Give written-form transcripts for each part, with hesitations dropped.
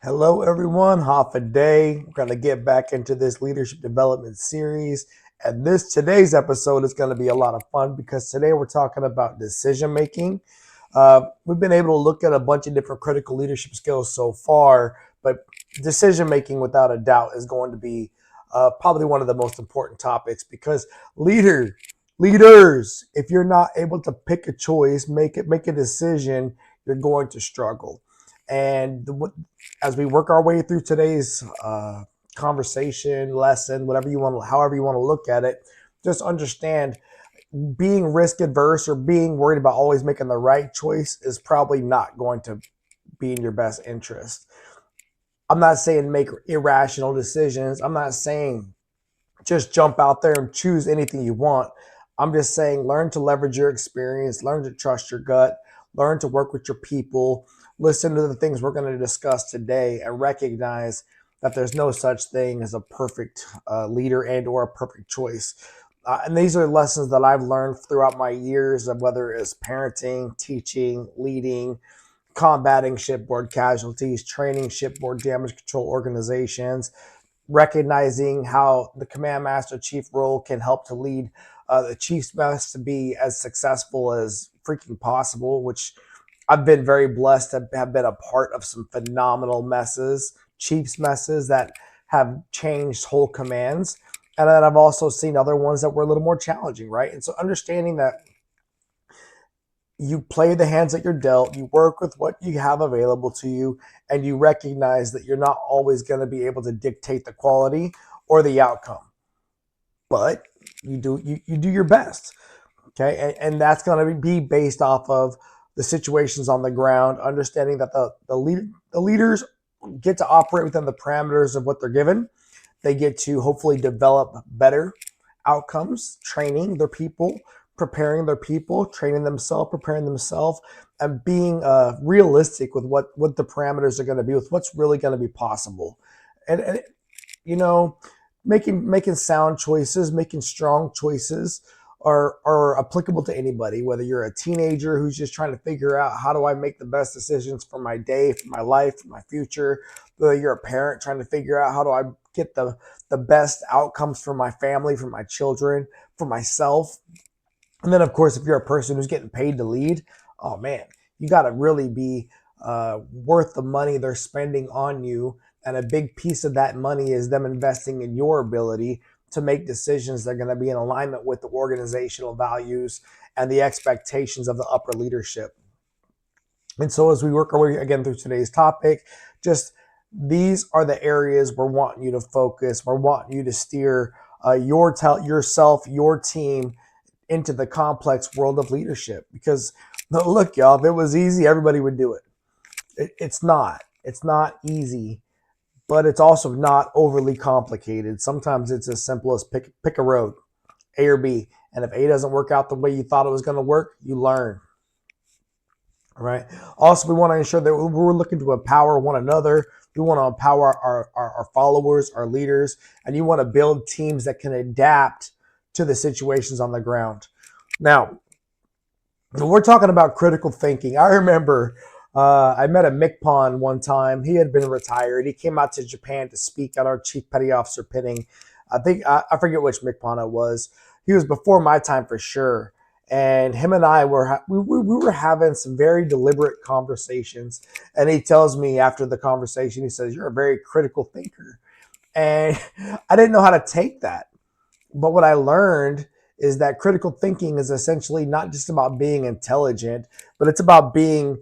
Hello, everyone. Half a day. We're going to get back into this leadership development series. And today's episode is going to be a lot of fun because today we're talking about decision making. We've been able to look at a bunch of different critical leadership skills so far, but decision making, without a doubt, is going to be probably one of the most important topics because leaders, if you're not able to pick a choice, make a decision, you're going to struggle. And as we work our way through today's conversation, lesson, however you want to look at it, just understand being risk adverse or being worried about always making the right choice is probably not going to be in your best interest. I'm not saying make irrational decisions. I'm not saying just jump out there and choose anything you want. I'm just saying learn to leverage your experience, learn to trust your gut, learn to work with your people, listen to the things we're going to discuss today, and recognize that there's no such thing as a perfect leader and or a perfect choice. And these are lessons that I've learned throughout my years of whether it's parenting, teaching, leading, combating shipboard casualties, training shipboard damage control organizations, recognizing how the command master chief role can help to lead the chief's mess to be as successful as freaking possible, which I've been very blessed to have been a part of some phenomenal chief's messes that have changed whole commands. And then I've also seen other ones that were a little more challenging, right? And so understanding that you play the hands that you're dealt, you work with what you have available to you, and you recognize that you're not always going to be able to dictate the quality or the outcome, but you do your best. Okay, and that's going to be based off of the situations on the ground, understanding that the leaders get to operate within the parameters of what they're given. They get to hopefully develop better outcomes, training their people, preparing their people, training themselves, preparing themselves, and being realistic with what the parameters are going to be, with what's really going to be possible. And you know, making sound choices, making strong choices are applicable to anybody, whether you're a teenager who's just trying to figure out how do I make the best decisions for my day, for my life, for my future, whether you're a parent trying to figure out how do I get the best outcomes for my family, for my children, for myself. And then, of course, if you're a person who's getting paid to lead, oh man, you got to really be worth the money they're spending on you. And a big piece of that money is them investing in your ability to make decisions that are going to be in alignment with the organizational values and the expectations of the upper leadership. And so, as we work our way again through today's topic, just these are the areas we're wanting you to focus. We're wanting you to steer yourself, your team into the complex world of leadership. Because look, y'all, if it was easy, everybody would do it. It's not. It's not easy, but it's also not overly complicated. Sometimes it's as simple as pick a road, A or B. And if A doesn't work out the way you thought it was going to work, you learn. All right. Also, we want to ensure that we're looking to empower one another. We want to empower our followers, our leaders, and you want to build teams that can adapt to the situations on the ground. Now, we're talking about critical thinking. I remember I met a MCPON one time. He had been retired. He came out to Japan to speak at our Chief Petty Officer pinning. I forget which MCPON it was. He was before my time for sure. And him and I we were having some very deliberate conversations. And he tells me after the conversation, he says, "You're a very critical thinker." And I didn't know how to take that. But what I learned is that critical thinking is essentially not just about being intelligent, but it's about being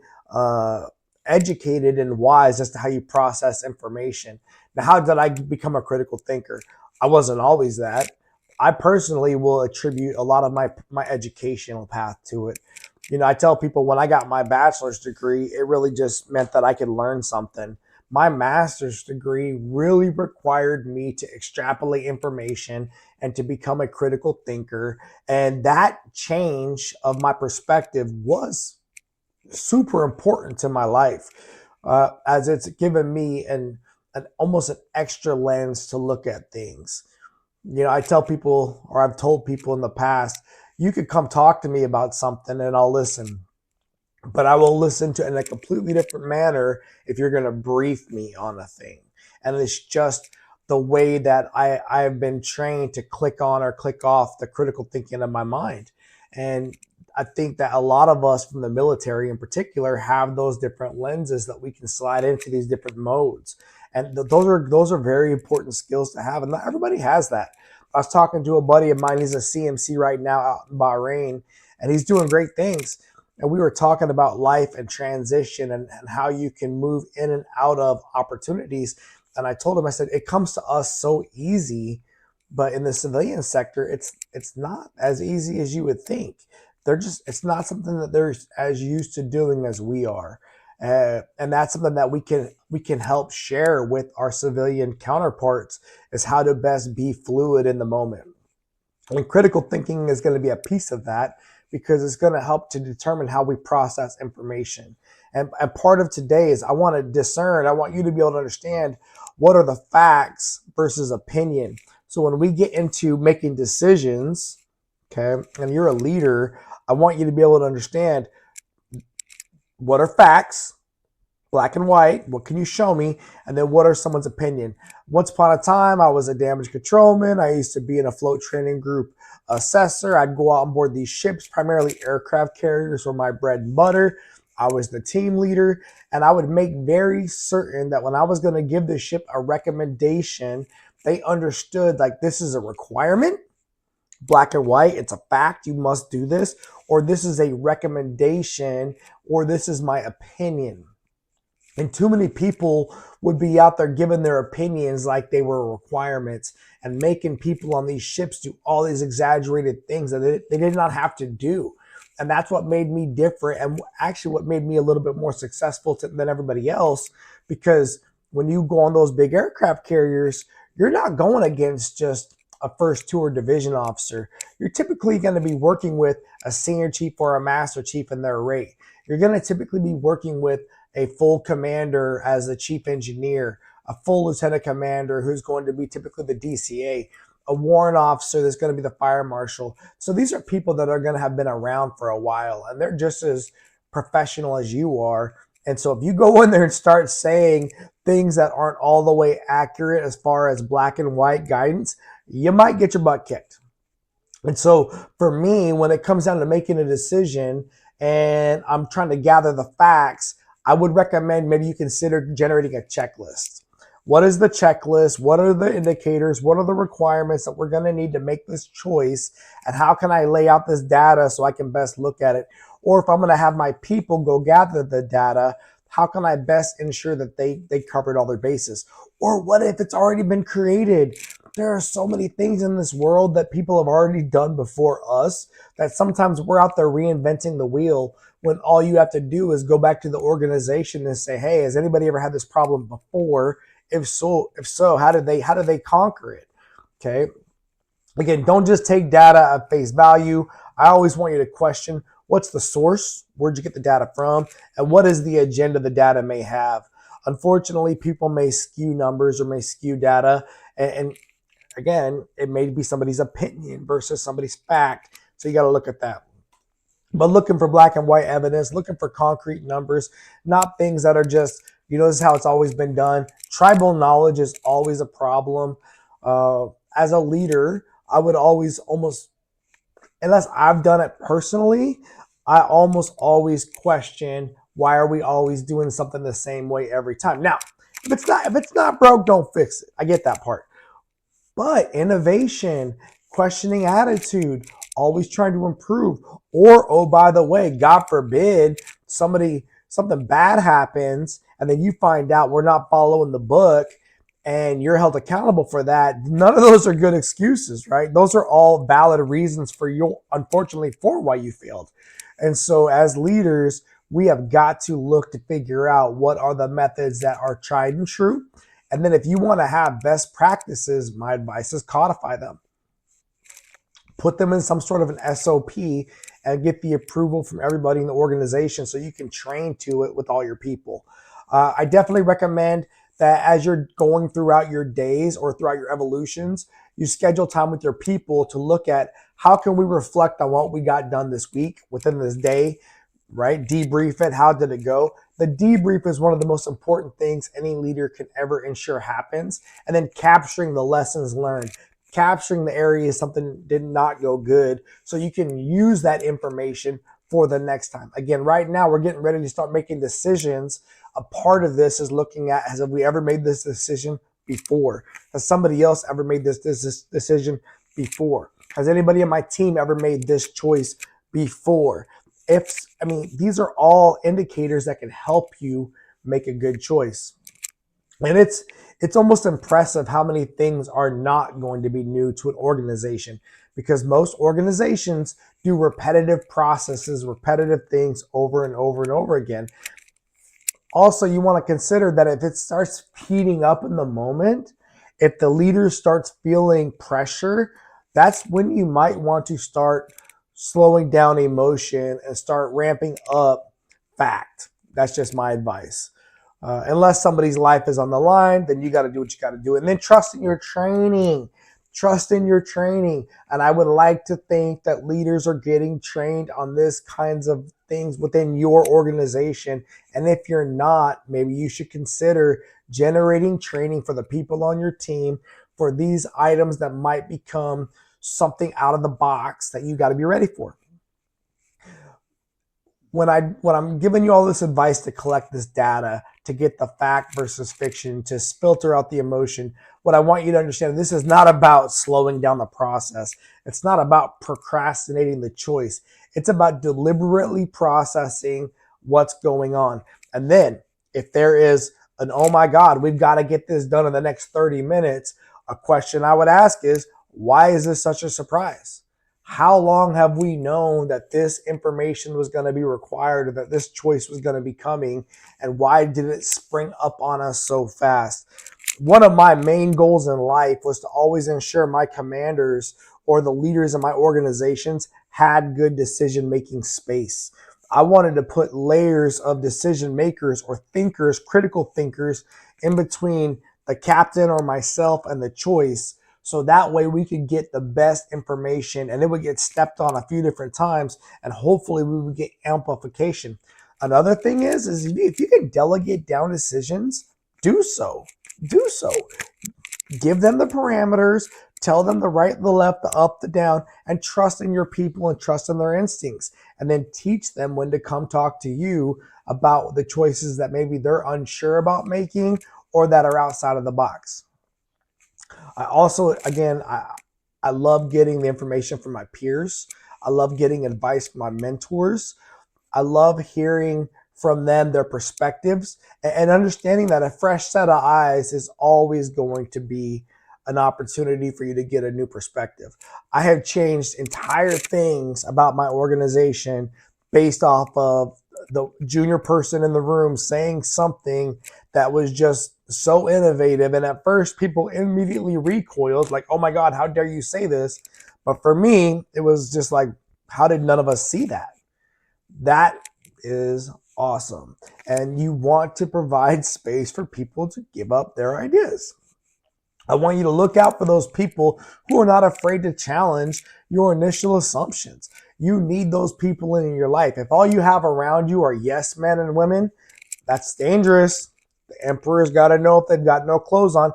educated and wise as to how you process information. Now, how did I become a critical thinker? I wasn't always that. I personally will attribute a lot of my educational path to it. You know, I tell people when I got my bachelor's degree, it really just meant that I could learn something. My master's degree really required me to extrapolate information and to become a critical thinker. And that change of my perspective was super important to my life, as it's given me an almost an extra lens to look at things. You know, I tell people, or I've told people in the past, you could come talk to me about something and I'll listen. but I will listen to it in a completely different manner if you're going to brief me on a thing. And it's just the way that I've been trained to click on or click off the critical thinking of my mind. And I think that a lot of us from the military in particular have those different lenses that we can slide into these different modes. And those are very important skills to have. And not everybody has that. I was talking to a buddy of mine. He's a CMC right now out in Bahrain, and he's doing great things, and we were talking about life and transition and how you can move in and out of opportunities. And I told him, I said, it comes to us so easy, but in the civilian sector, it's not as easy as you would think. It's not something that they're as used to doing as we are. And that's something that we can help share with our civilian counterparts, is how to best be fluid in the moment. And critical thinking is going to be a piece of that, because it's going to help to determine how we process information. And part of today is I want to discern, I want you to be able to understand what are the facts versus opinion. So when we get into making decisions, okay, and you're a leader, I want you to be able to understand what are facts, black and white, what can you show me, and then what are someone's opinion. Once upon a time, I was a damage controlman. I used to be in a float training group assessor. I'd go out on board these ships, primarily aircraft carriers were my bread and butter. I was the team leader, and I would make very certain that when I was going to give the ship a recommendation, they understood, like, this is a requirement, black and white, it's a fact, you must do this, or this is a recommendation, or this is my opinion. And too many people would be out there giving their opinions like they were requirements, and making people on these ships do all these exaggerated things that they did not have to do. And that's what made me different, and actually what made me a little bit more successful than everybody else. Because when you go on those big aircraft carriers, you're not going against just a first tour division officer. You're typically going to be working with a senior chief or a master chief in their rate. You're going to typically be working with a full commander as the chief engineer, a full lieutenant commander who's going to be typically the DCA, a warrant officer that's going to be the fire marshal. So these are people that are going to have been around for a while, and they're just as professional as you are. And so if you go in there and start saying things that aren't all the way accurate as far as black and white guidance, you might get your butt kicked. And so for me, when it comes down to making a decision and I'm trying to gather the facts, I would recommend maybe you consider generating a checklist. What is the checklist? What are the indicators? What are the requirements that we're going to need to make this choice? And how can I lay out this data so I can best look at it? Or if I'm going to have my people go gather the data, how can I best ensure that they covered all their bases? Or what if it's already been created? There are so many things in this world that people have already done before us, that sometimes we're out there reinventing the wheel, when all you have to do is go back to the organization and say, hey, has anybody ever had this problem before? If so, how did they conquer it? Okay. Again, don't just take data at face value. I always want you to question, what's the source? Where'd you get the data from? And what is the agenda the data may have? Unfortunately, people may skew numbers or may skew data. And again, it may be somebody's opinion versus somebody's fact. So you got to look at that. But looking for black and white evidence, looking for concrete numbers, not things that are just, this is how it's always been done. Tribal knowledge is always a problem. As a leader, I would always almost, unless I've done it personally, I almost always question, why are we always doing something the same way every time? Now, if it's not broke, don't fix it. I get that part. But innovation, questioning attitude, always trying to improve. Or, oh, by the way, God forbid, something bad happens, and then you find out we're not following the book and you're held accountable for that. None of those are good excuses, right? Those are all valid reasons unfortunately, for why you failed. And so as leaders, we have got to look to figure out what are the methods that are tried and true. And then if you want to have best practices, my advice is codify them. Put them in some sort of an SOP and get the approval from everybody in the organization so you can train to it with all your people. I definitely recommend that as you're going throughout your days or throughout your evolutions, you schedule time with your people to look at, how can we reflect on what we got done this week, within this day, right? Debrief it. How did it go? The debrief is one of the most important things any leader can ever ensure happens. And then capturing the lessons learned, capturing the areas something did not go good, so you can use that information for the next time. Again, right now we're getting ready to start making decisions. A part of this is looking at, have we ever made this decision before? Has somebody else ever made this decision before? Has anybody in my team ever made this choice before? These are all indicators that can help you make a good choice. And it's almost impressive how many things are not going to be new to an organization, because most organizations do repetitive processes, repetitive things over and over and over again. Also, you want to consider that if it starts heating up in the moment, if the leader starts feeling pressure, that's when you might want to start slowing down emotion and start ramping up fact. That's just my advice. Unless somebody's life is on the line, then you got to do what you got to do. And then trust in your training. Trust in your training. And I would like to think that leaders are getting trained on this kinds of things within your organization. And if you're not, maybe you should consider generating training for the people on your team for these items that might become something out of the box that you got to be ready for. When I'm giving you all this advice to collect this data, to get the fact versus fiction, to filter out the emotion, what I want you to understand, this is not about slowing down the process. It's not about procrastinating the choice. It's about deliberately processing what's going on. And then if there is an, oh my God, we've got to get this done in the next 30 minutes, a question I would ask is, why is this such a surprise? How long have we known that this information was going to be required, or that this choice was going to be coming? And why did it spring up on us so fast? One of my main goals in life was to always ensure my commanders or the leaders in my organizations had good decision-making space. I wanted to put layers of decision makers or thinkers, critical thinkers, in between the captain or myself and the choice, so that way we could get the best information, and it would get stepped on a few different times, and hopefully we would get amplification. Another thing is if you can delegate down decisions, do so. Do so. Give them the parameters, tell them the right, the left, the up, the down, and trust in your people and trust in their instincts. And then teach them when to come talk to you about the choices that maybe they're unsure about making or that are outside of the box. I also, again, I love getting the information from my peers. I love getting advice from my mentors. I love hearing from them their perspectives and understanding that a fresh set of eyes is always going to be an opportunity for you to get a new perspective. I have changed entire things about my organization based off of the junior person in the room saying something that was just so innovative. And at first, people immediately recoiled, like, oh my God, how dare you say this? But for me, it was just like, how did none of us see that? That is awesome. And you want to provide space for people to give up their ideas. I want you to look out for those people who are not afraid to challenge your initial assumptions. You need those people in your life. If all you have around you are yes men and women, that's dangerous. The emperor's got to know if they've got no clothes on.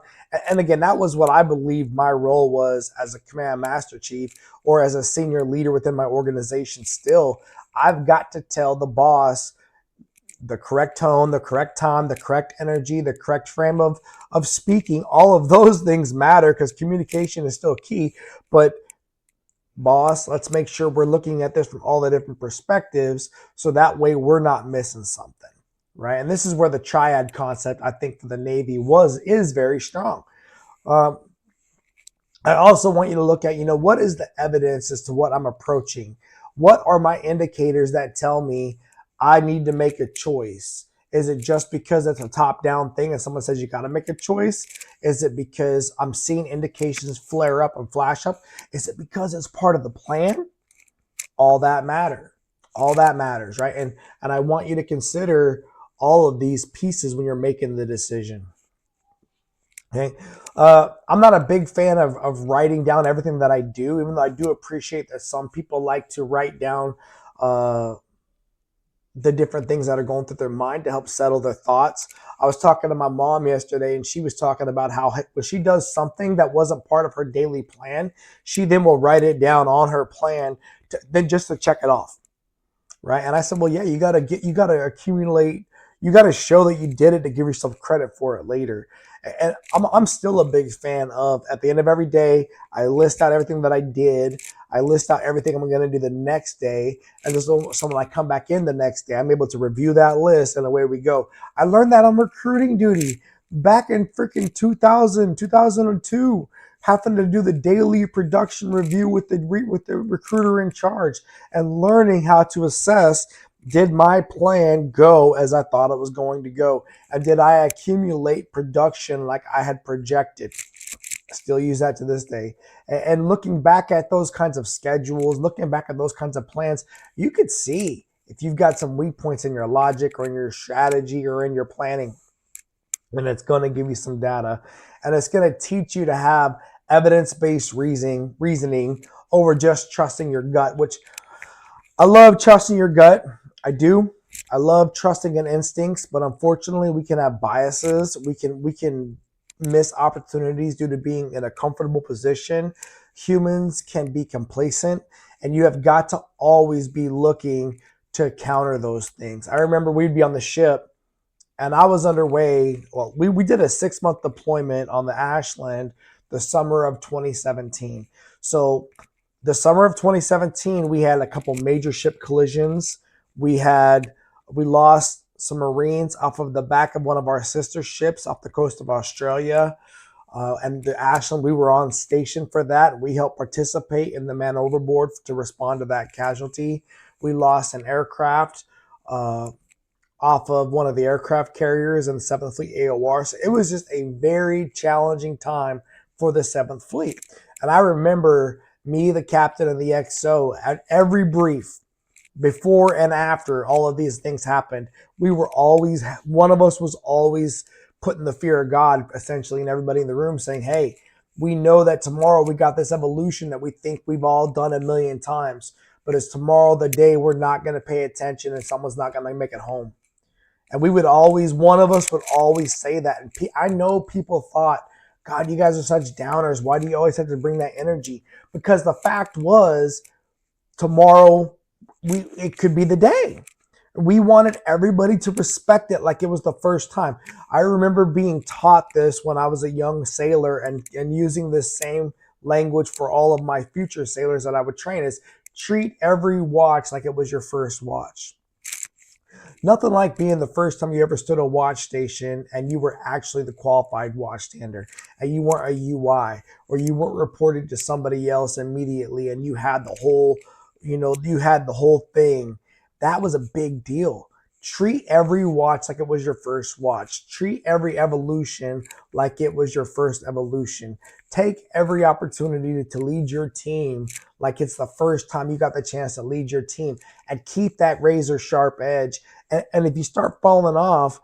And again, that was what I believed my role was as a command master chief or as a senior leader within my organization. Still, I've got to tell the boss the correct tone, the correct time, the correct energy, the correct frame of speaking. All of those things matter because communication is still key. But boss, let's make sure we're looking at this from all the different perspectives, so that way we're not missing something, right? And this is where the triad concept, I think, for the Navy is very strong. I also want you to look at, what is the evidence as to what I'm approaching? What are my indicators that tell me I need to make a choice? Is it just because it's a top-down thing and someone says you got to make a choice? Is it because I'm seeing indications flare up and flash up? Is it because it's part of the plan? All that matters. All that matters, right? And I want you to consider all of these pieces when you're making the decision. Okay. I'm not a big fan of writing down everything that I do, even though I do appreciate that some people like to write down the different things that are going through their mind to help settle their thoughts. I was talking to my mom yesterday, and she was talking about how when she does something that wasn't part of her daily plan, she then will write it down on her plan then just to check it off, right? And I said, well, yeah, you gotta accumulate, you gotta show that you did it to give yourself credit for it later. And I'm still a big fan of, at the end of every day, I list out everything that I did. I list out everything I'm going to do the next day. And so when I come back in the next day, I'm able to review that list, and away we go. I learned that on recruiting duty back in freaking 2002, having to do the daily production review with the recruiter in charge, and learning how to assess, did my plan go as I thought it was going to go? And did I accumulate production like I had projected? I still use that to this day. And looking back at those kinds of schedules, looking back at those kinds of plans, you could see if you've got some weak points in your logic or in your strategy or in your planning. And it's going to give you some data. And it's going to teach you to have evidence-based reasoning over just trusting your gut, which I love trusting your gut. I do. I love trusting in instincts, but unfortunately we can have biases. We can miss opportunities due to being in a comfortable position. Humans can be complacent, and you have got to always be looking to counter those things. I remember we'd be on the ship, and I was underway. Well, we did a 6-month deployment on the Ashland the summer of 2017. So the summer of 2017, we had a couple major ship collisions. We lost some Marines off of the back of one of our sister ships off the coast of Australia. And the Ashland, we were on station for that. We helped participate in the man overboard to respond to that casualty. We lost an aircraft off of one of the aircraft carriers in the 7th Fleet AOR. So it was just a very challenging time for the 7th Fleet. And I remember me, the captain, and the XO at every brief, before and after all of these things happened, one of us was always putting the fear of God, essentially, in everybody in the room, saying, hey, we know that tomorrow we got this evolution that we think we've all done a million times, but is tomorrow the day we're not going to pay attention and someone's not going to make it home? And one of us would always say that. And I know people thought, God, you guys are such downers. Why do you always have to bring that energy? Because the fact was, tomorrow, it could be the day. We wanted everybody to respect it like it was the first time. I remember being taught this when I was a young sailor, and using this same language for all of my future sailors that I would train, is treat every watch like it was your first watch. Nothing like being the first time you ever stood a watch station and you were actually the qualified watchstander, and you weren't a UI, or you weren't reported to somebody else immediately and you had the whole thing. That was a big deal. Treat every watch like it was your first watch. Treat every evolution like it was your first evolution. Take every opportunity to lead your team like it's the first time you got the chance to lead your team, and keep that razor sharp edge. And if you start falling off,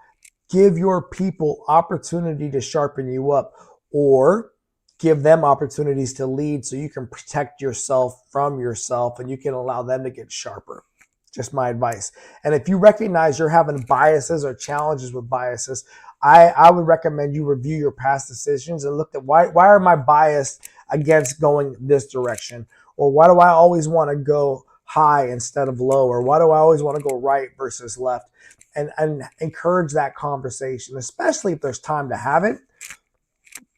give your people opportunity to sharpen you up, or give them opportunities to lead so you can protect yourself from yourself and you can allow them to get sharper. Just my advice. And if you recognize you're having biases or challenges with biases, I would recommend you review your past decisions and look at why am I biased against going this direction? Or why do I always want to go high instead of low? Or why do I always want to go right versus left? And encourage that conversation, especially if there's time to have it.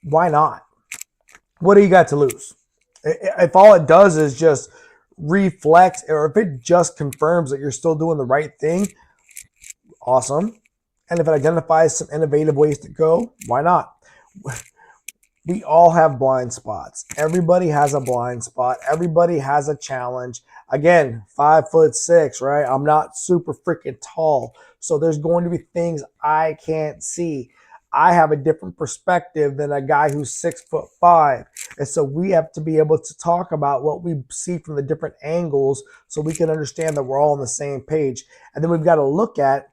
Why not? What do you got to lose? If all it does is just reflect, or if it just confirms that you're still doing the right thing, awesome. And if it identifies some innovative ways to go, why not? We all have blind spots. Everybody has a blind spot. Everybody has a challenge. Again, 5'6", right? I'm not super freaking tall. So there's going to be things I can't see. I have a different perspective than a guy who's 6'5". And so we have to be able to talk about what we see from the different angles so we can understand that we're all on the same page. And then we've got to look at,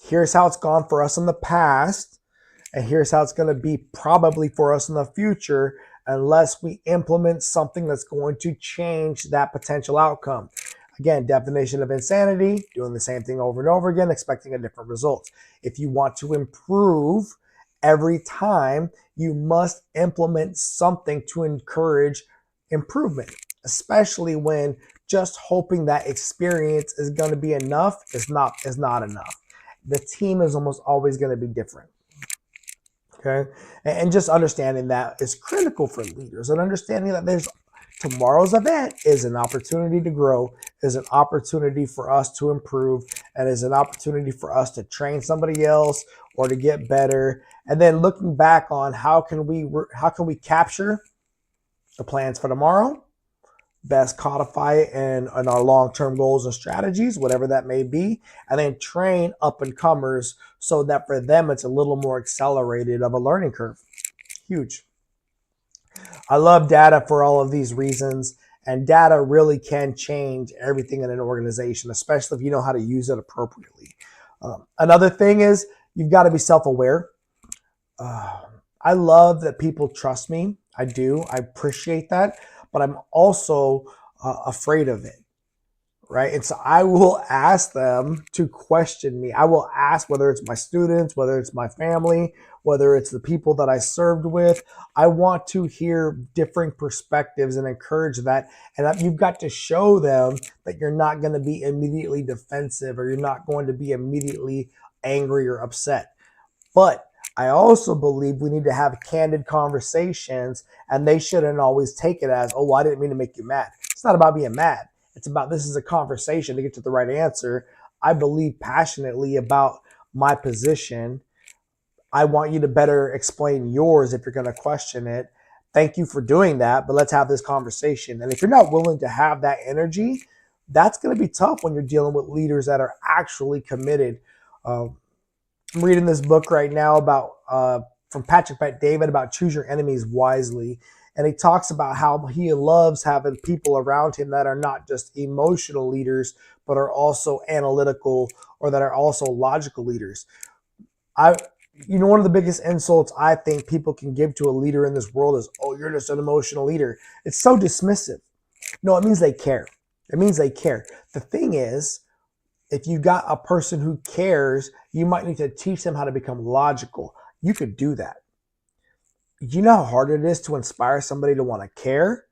here's how it's gone for us in the past, and here's how it's going to be probably for us in the future, unless we implement something that's going to change that potential outcome. Again, definition of insanity, doing the same thing over and over again, expecting a different result. If you want to improve every time, you must implement something to encourage improvement, especially when just hoping that experience is going to be enough is not enough. The team is almost always going to be different. Okay. And just understanding that is critical for leaders, and understanding that there's tomorrow's event is an opportunity to grow, is an opportunity for us to improve, and is an opportunity for us to train somebody else or to get better. And then looking back on how can we capture the plans for tomorrow, best codify it in our long-term goals and strategies, whatever that may be, and then train up and comers so that for them it's a little more accelerated of a learning curve. Huge. I love data for all of these reasons, and data really can change everything in an organization, especially if you know how to use it appropriately. Another thing is you've got to be self-aware. I love that people trust me. I do. I appreciate that, but I'm also afraid of it, right? And so I will ask them to question me. I will ask, whether it's my students, whether it's my family, whether it's the people that I served with. I want to hear different perspectives and encourage that. And you've got to show them that you're not going to be immediately defensive, or you're not going to be immediately angry or upset. But I also believe we need to have candid conversations, and they shouldn't always take it as, oh, well, I didn't mean to make you mad. It's not about being mad. It's about, this is a conversation to get to the right answer. I believe passionately about my position. I want you to better explain yours if you're going to question it. Thank you for doing that, but let's have this conversation. And if you're not willing to have that energy, that's going to be tough when you're dealing with leaders that are actually committed. I'm reading this book right now about from Patrick Bet-David about choose your enemies wisely. And he talks about how he loves having people around him that are not just emotional leaders, but are also analytical, or that are also logical leaders. One of the biggest insults I think people can give to a leader in this world is, oh, you're just an emotional leader. It's so dismissive. No, it means they care. It means they care. The thing is, if you got a person who cares, you might need to teach them how to become logical. You could do that. You know how hard it is to inspire somebody to want to care?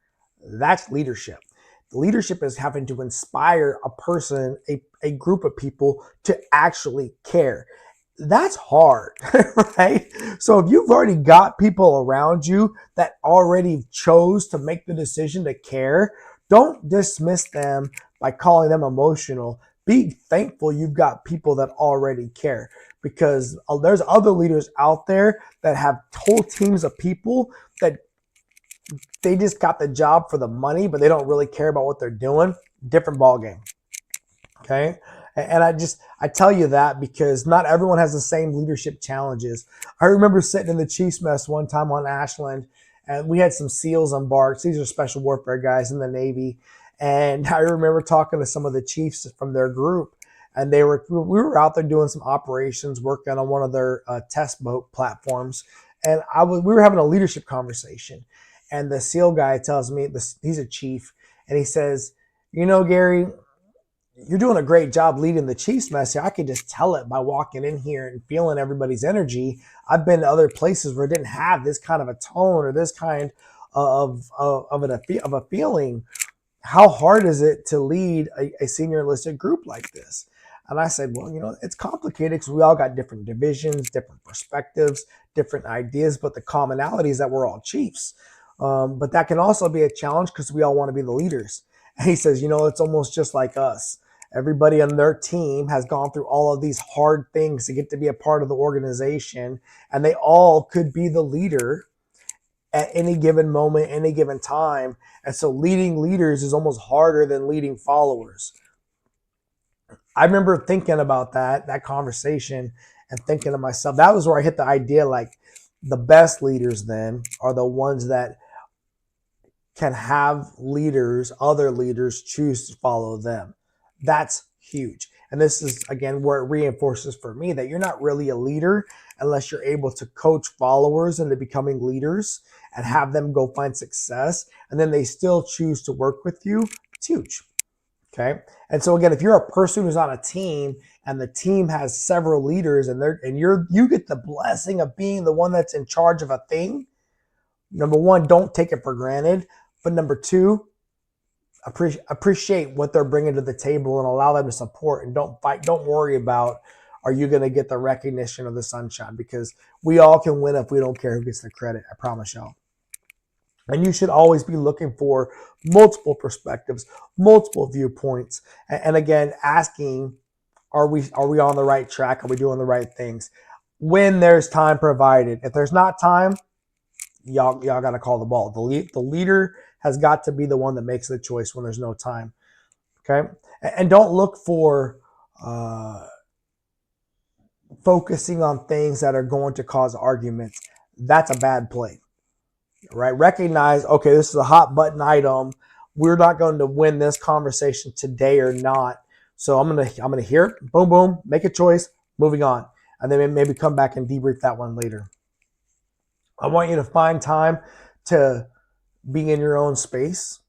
That's leadership. Leadership is having to inspire a person, a group of people to actually care. That's hard, right? So if you've already got people around you that already chose to make the decision to care, don't dismiss them by calling them emotional. Be thankful you've got people that already care, because there's other leaders out there that have whole teams of people that they just got the job for the money, but they don't really care about what they're doing. Different ballgame. Okay. And I tell you that because not everyone has the same leadership challenges. I remember sitting in the Chiefs mess one time on Ashland, and we had some SEALs on barks. These are special warfare guys in the Navy. And I remember talking to some of the chiefs from their group, and we were out there doing some operations, working on one of their test boat platforms. And we were having a leadership conversation. And the SEAL guy tells me, he's a chief, and he says, Gary, you're doing a great job leading the Chiefs mess here. I could just tell it by walking in here and feeling everybody's energy. I've been to other places where it didn't have this kind of a tone or this kind of a feeling. How hard is it to lead a senior enlisted group like this? And I said, well, it's complicated because we all got different divisions, different perspectives, different ideas, but the commonality is that we're all chiefs. But that can also be a challenge because we all want to be the leaders. And he says, it's almost just like us. Everybody on their team has gone through all of these hard things to get to be a part of the organization, and they all could be the leader at any given moment, any given time. And so leading leaders is almost harder than leading followers. I remember thinking about that conversation, and thinking to myself, that was where I hit the idea, like, the best leaders then are the ones that can have other leaders choose to follow them. That's huge. And this is, again, where it reinforces for me that you're not really a leader unless you're able to coach followers into becoming leaders and have them go find success, and then they still choose to work with you. It's huge. Okay. And so again, if you're a person who's on a team and the team has several leaders and you get the blessing of being the one that's in charge of a thing, number one, don't take it for granted. But number two, appreciate what they're bringing to the table and allow them to support, and don't fight. Don't worry about, are you going to get the recognition of the sunshine, because we all can win if we don't care who gets the credit. I promise y'all. And you should always be looking for multiple perspectives, multiple viewpoints. And again, asking, are we on the right track? Are we doing the right things? When there's time provided. If there's not time, y'all got to call the ball. The leader has got to be the one that makes the choice when there's no time. Okay? And don't look for focusing on things that are going to cause arguments. That's a bad play. Right? Recognize, okay, this is a hot button item. We're not going to win this conversation today or not. So I'm gonna hear it, boom, boom, make a choice, moving on. And then maybe come back and debrief that one later. I want you to find time to be in your own space,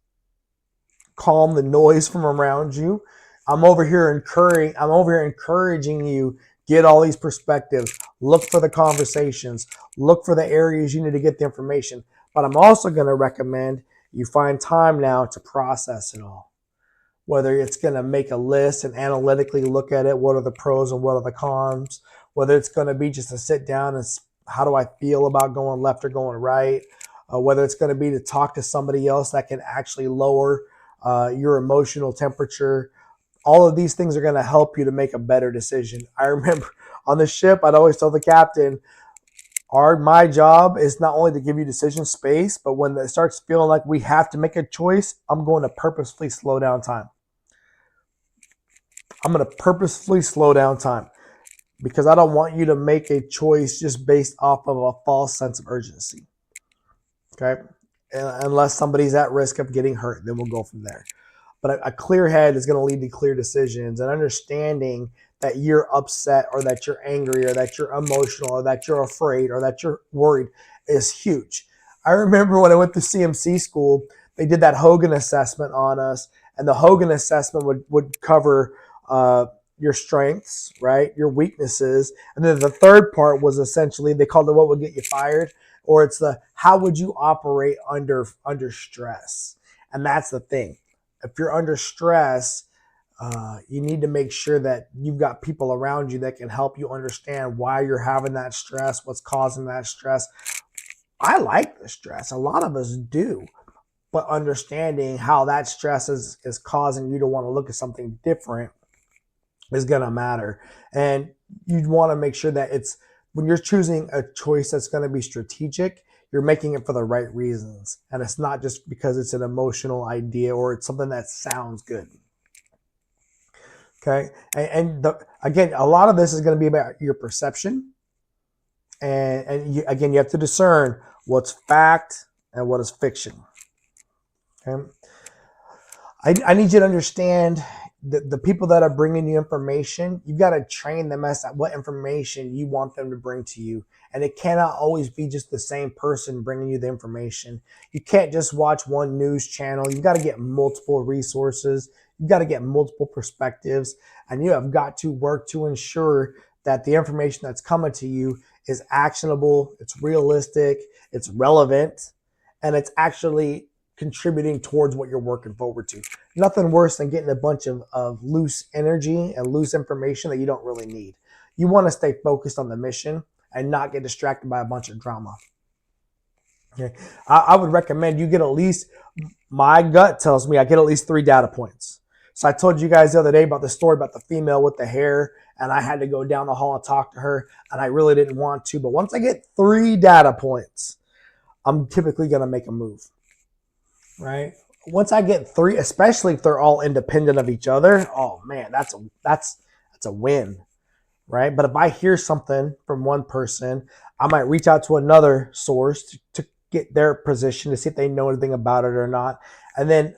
calm the noise from around you. I'm over here encouraging you, get all these perspectives, look for the conversations, look for the areas you need to get the information. But I'm also going to recommend you find time now to process it all. Whether it's going to make a list and analytically look at it, what are the pros and what are the cons, whether it's going to be just to sit down and how do I feel about going left or going right, whether it's going to be to talk to somebody else that can actually lower your emotional temperature. All of these things are going to help you to make a better decision. I remember on the ship, I'd always tell the captain, my job is not only to give you decision space, but when it starts feeling like we have to make a choice, I'm going to purposefully slow down time. I'm going to purposefully slow down time because I don't want you to make a choice just based off of a false sense of urgency. Okay? Unless somebody's at risk of getting hurt, then we'll go from there. But a clear head is going to lead to clear decisions, and understanding that you're upset or that you're angry or that you're emotional or that you're afraid or that you're worried is huge. I remember when I went to CMC school, they did that Hogan assessment on us, and the Hogan assessment would cover your strengths, right? Your weaknesses. And then the third part was essentially, they called it what would get you fired, or it's the how would you operate under stress. And that's the thing. If you're under stress, you need to make sure that you've got people around you that can help you understand why you're having that stress, what's causing that stress. I like the stress. A lot of us do. But understanding how that stress is causing you to want to look at something different is going to matter. And you want to make sure that when you're choosing a choice that's going to be strategic, you're making it for the right reasons. And it's not just because it's an emotional idea or it's something that sounds good. Okay. Again, a lot of this is going to be about your perception. And you have to discern what's fact and what is fiction. Okay. I need you to understand the people that are bringing you information, you've got to train them as to what information you want them to bring to you. And it cannot always be just the same person bringing you the information. You can't just watch one news channel. You've got to get multiple resources. You've got to get multiple perspectives. And you have got to work to ensure that the information that's coming to you is actionable, it's realistic, it's relevant, and it's actually contributing towards what you're working forward to. Nothing worse than getting a bunch of loose energy and loose information that you don't really need. You want to stay focused on the mission and not get distracted by a bunch of drama. Okay. I would recommend you get at least, my gut tells me I get at least 3 data points. So I told you guys the other day about the story about the female with the hair, and I had to go down the hall and talk to her, and I really didn't want to. But once I get 3 data points, I'm typically going to make a move. Right? Once I get 3, especially if they're all independent of each other, oh man, that's a win, right? But if I hear something from one person, I might reach out to another source to get their position to see if they know anything about it or not. And then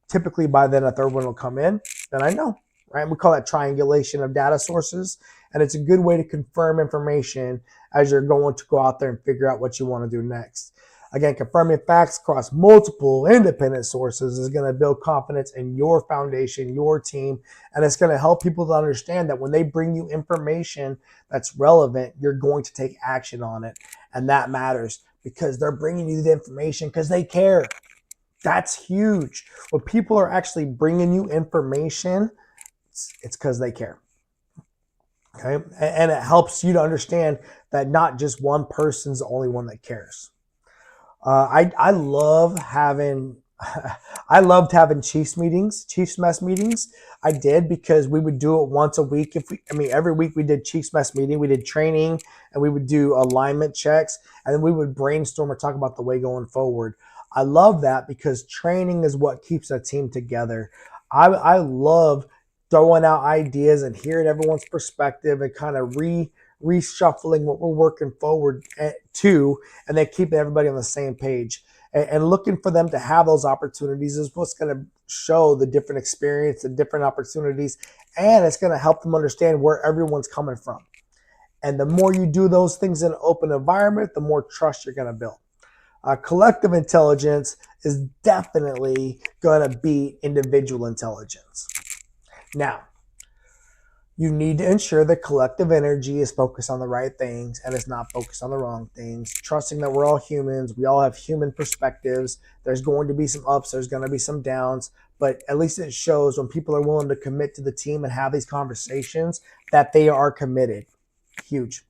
typically by then a third one will come in, then I know, right? We call that triangulation of data sources. And it's a good way to confirm information as you're going to go out there and figure out what you want to do next. Again, confirming facts across multiple independent sources is going to build confidence in your foundation, your team, and it's going to help people to understand that when they bring you information that's relevant, you're going to take action on it. And that matters because they're bringing you the information because they care. That's huge. When people are actually bringing you information, it's because they care. Okay. And it helps you to understand that not just one person's the only one that cares. I love having I loved having Chiefs mess meetings. I did because we would do it once a week. Every week we did Chiefs mess meeting, we did training, and we would do alignment checks, and then we would brainstorm and talk about the way going forward. I love that because training is what keeps a team together. I love throwing out ideas and hearing everyone's perspective and kind of reshuffling what we're working forward to, and then keeping everybody on the same page. And looking for them to have those opportunities is what's going to show the different experience, the different opportunities, and it's going to help them understand where everyone's coming from. And the more you do those things in an open environment, the more trust you're going to build. Collective intelligence is definitely going to beat individual intelligence. Now, you need to ensure that collective energy is focused on the right things and is not focused on the wrong things. Trusting that we're all humans. We all have human perspectives. There's going to be some ups. There's going to be some downs. But at least it shows when people are willing to commit to the team and have these conversations that they are committed. Huge.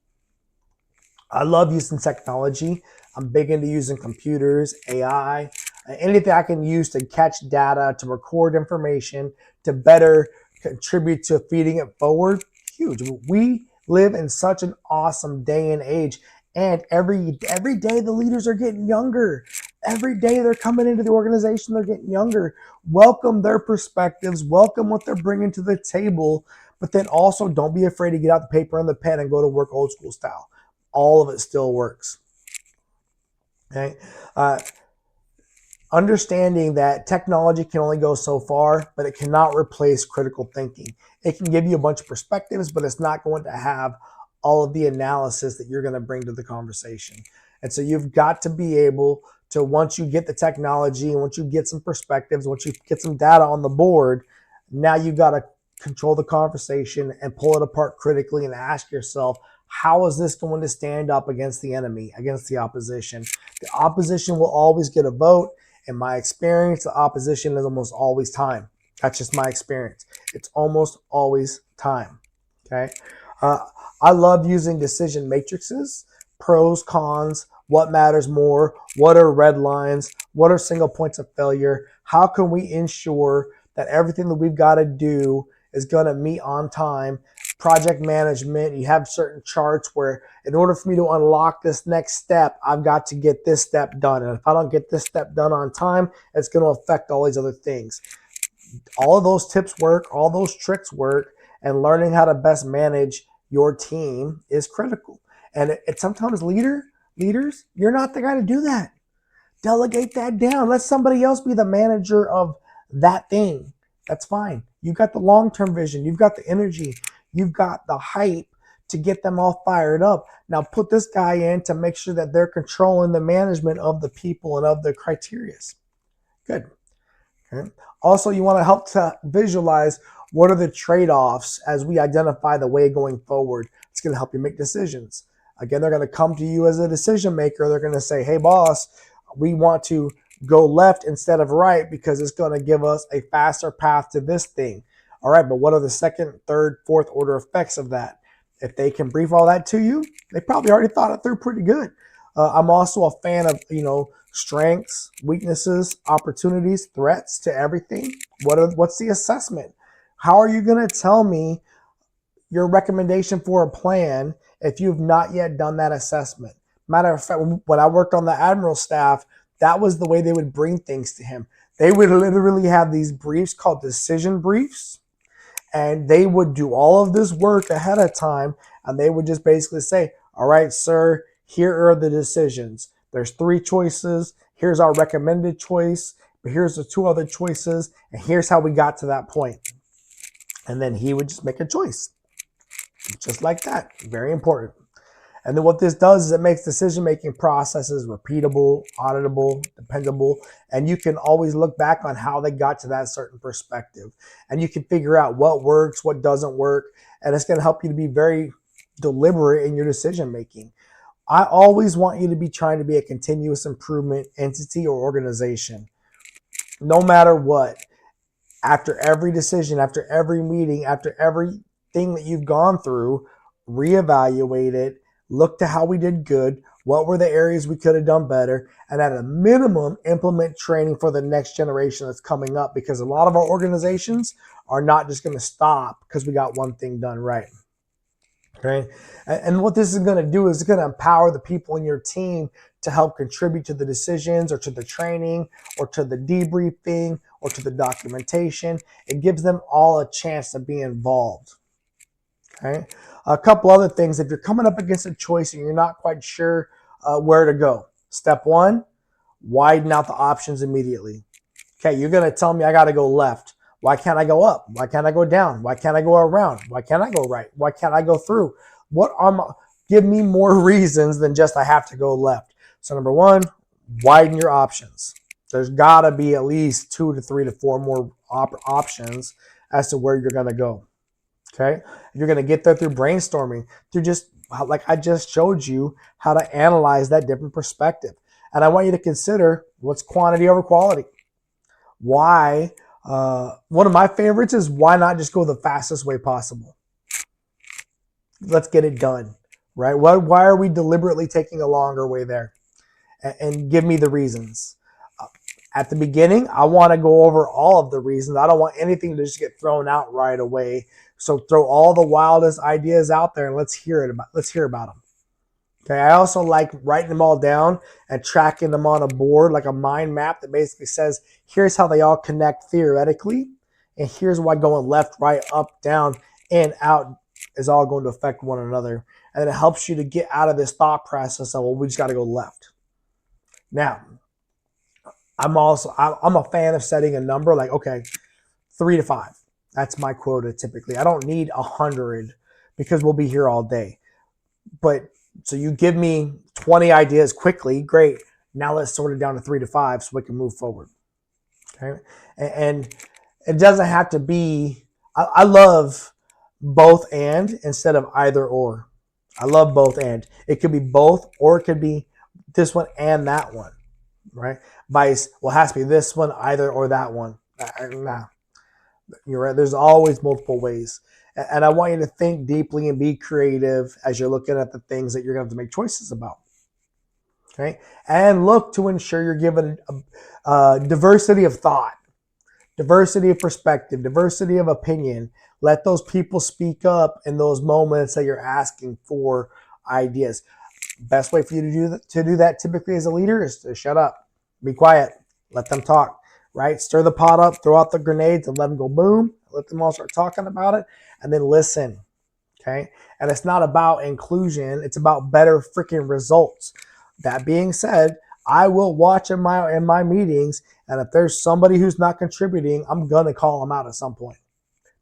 I love using technology. I'm big into using computers, AI, anything I can use to catch data, to record information, to better contribute to feeding it forward. Huge. We live in such an awesome day and age, and every day the leaders are getting younger. Every day they're coming into the organization, they're getting younger. Welcome their perspectives, welcome what they're bringing to the table, but then also don't be afraid to get out the paper and the pen and go to work old school style. All of it still works. Okay. Understanding that technology can only go so far, but it cannot replace critical thinking. It can give you a bunch of perspectives, but it's not going to have all of the analysis that you're going to bring to the conversation. And so you've got to be able to, once you get the technology and once you get some perspectives, once you get some data on the board, now you've got to control the conversation and pull it apart critically and ask yourself, how is this going to stand up against the enemy, against the opposition? The opposition will always get a vote. In my experience, the opposition is almost always time. That's just my experience. It's almost always time. Okay. I love using decision matrices, pros, cons, what matters more, what are red lines, what are single points of failure, how can we ensure that everything that we've got to do is going to meet on time. Project management, you have certain charts where in order for me to unlock this next step, I've got to get this step done. And if I don't get this step done on time, it's going to affect all these other things. All of those tips work, all those tricks work, and learning how to best manage your team is critical. And it sometimes leaders, you're not the guy to do that. Delegate that down. Let somebody else be the manager of that thing. That's fine. You've got the long-term vision. You've got the energy. You've got the hype to get them all fired up. Now put this guy in to make sure that they're controlling the management of the people and of the criteria. Good. Okay. Also, you want to help to visualize what are the trade-offs as we identify the way going forward. It's going to help you make decisions. Again, they're going to come to you as a decision maker. They're going to say, hey, boss, we want to go left instead of right because it's going to give us a faster path to this thing. All right, but what are the second, third, fourth order effects of that? If they can brief all that to you, they probably already thought it through pretty good. I'm also a fan of, strengths, weaknesses, opportunities, threats to everything. What's the assessment? How are you going to tell me your recommendation for a plan if you've not yet done that assessment? Matter of fact, when I worked on the Admiral staff, that was the way they would bring things to him. They would literally have these briefs called decision briefs, and they would do all of this work ahead of time, and they would just basically say, all right, sir, here are the decisions. There's 3 choices. Here's our recommended choice, but here's the 2 other choices, and here's how we got to that point. And then he would just make a choice. Just like that. Very important. And then what this does is it makes decision-making processes repeatable, auditable, dependable, and you can always look back on how they got to that certain perspective. And you can figure out what works, what doesn't work, and it's going to help you to be very deliberate in your decision-making. I always want you to be trying to be a continuous improvement entity or organization, no matter what. After every decision, after every meeting, after everything that you've gone through, reevaluate it, look to how we did good, what were the areas we could have done better, and at a minimum, implement training for the next generation that's coming up, because a lot of our organizations are not just going to stop because we got one thing done right. Okay. And what this is going to do is it's going to empower the people in your team to help contribute to the decisions or to the training or to the debriefing or to the documentation. It gives them all a chance to be involved. Okay. A couple other things. If you're coming up against a choice and you're not quite sure where to go, step one, widen out the options immediately. Okay, you're going to tell me I got to go left. Why can't I go up? Why can't I go down? Why can't I go around? Why can't I go right? Why can't I go through? Give me more reasons than just I have to go left. So number one, widen your options. There's got to be at least 2 to 3 to 4 more options as to where you're going to go. Okay, you're going to get there through brainstorming, through just like I just showed you how to analyze that different perspective. And I want you to consider what's quantity over quality. Why? One of my favorites is why not just go the fastest way possible? Let's get it done, right? Why are we deliberately taking a longer way there? And give me the reasons. At the beginning, I want to go over all of the reasons. I don't want anything to just get thrown out right away. So throw all the wildest ideas out there and let's hear about them. Okay, I also like writing them all down and tracking them on a board, like a mind map that basically says, here's how they all connect theoretically, and here's why going left, right, up, down, in, out is all going to affect one another. And it helps you to get out of this thought process of, well, we just got to go left. Now, I'm a fan of setting a number like, okay, 3 to 5. That's my quota typically. I don't need 100 because we'll be here all day. But so you give me 20 ideas quickly, great. Now let's sort it down to 3 to 5 so we can move forward. Okay, and it doesn't have to be. I love both and instead of either or. I love both and. It could be both or it could be this one and that one, right? Vice, well, it has to be this one, either or that one. Nah, you're right. There's always multiple ways. And I want you to think deeply and be creative as you're looking at the things that you're going to have to make choices about. Okay. And look to ensure you're given a diversity of thought, diversity of perspective, diversity of opinion. Let those people speak up in those moments that you're asking for ideas. Best way for you to do that typically as a leader is to shut up, be quiet, let them talk. Right? Stir the pot up, throw out the grenades and let them go boom. Let them all start talking about it and then listen. Okay? And it's not about inclusion. It's about better freaking results. That being said, I will watch in my meetings, and if there's somebody who's not contributing, I'm going to call them out at some point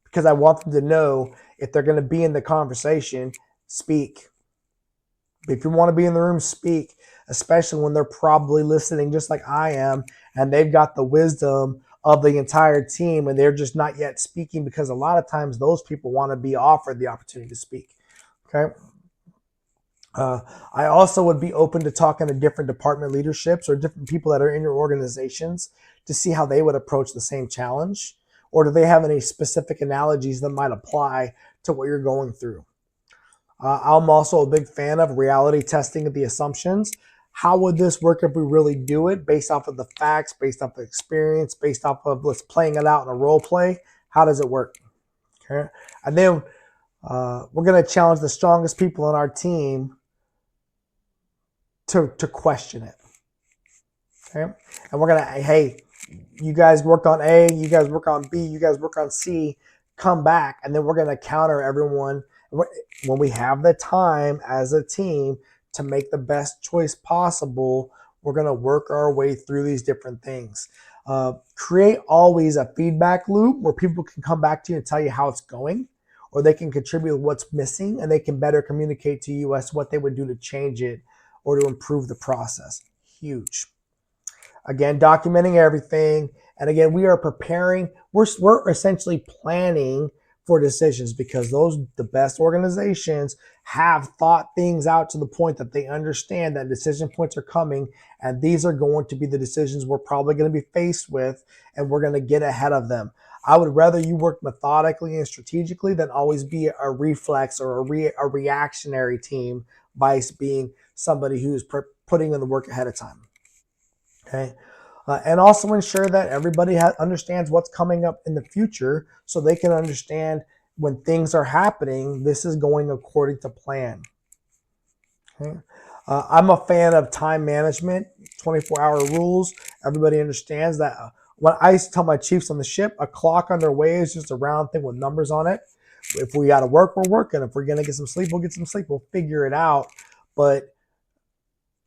because I want them to know if they're going to be in the conversation, speak. If you want to be in the room, speak, especially when they're probably listening just like I am, and they've got the wisdom of the entire team, and they're just not yet speaking because a lot of times those people want to be offered the opportunity to speak. Okay. I also would be open to talking to different department leaderships or different people that are in your organizations to see how they would approach the same challenge, or do they have any specific analogies that might apply to what you're going through? I'm also a big fan of reality testing of the assumptions. How would this work if we really do it based off of the facts, based off of experience, based off of let's playing it out in a role play? How does it work? Okay. And then we're going to challenge the strongest people on our team to question it. Okay. And we're going to, hey, you guys work on A, you guys work on B, you guys work on C, come back. And then we're going to counter everyone when we have the time as a team to make the best choice possible. We're going to work our way through these different things. Create always a feedback loop where people can come back to you and tell you how it's going, or they can contribute what's missing, and they can better communicate to you as to what they would do to change it or to improve the process. Huge. Again, documenting everything. And again, we are preparing, we're essentially planning for decisions, because the best organizations have thought things out to the point that they understand that decision points are coming, and these are going to be the decisions we're probably going to be faced with, and we're going to get ahead of them. I would rather you work methodically and strategically than always be a reflex or a reactionary team, vice being somebody who's putting in the work ahead of time. Okay. And also ensure that everybody understands what's coming up in the future, so they can understand when things are happening, this is going according to plan. Okay. I'm a fan of time management, 24-hour rules. Everybody understands that. When I used to tell my chiefs on the ship, a clock on their way is just a round thing with numbers on it. If we got to work, we're working. If we're going to get some sleep, we'll get some sleep. We'll figure it out. But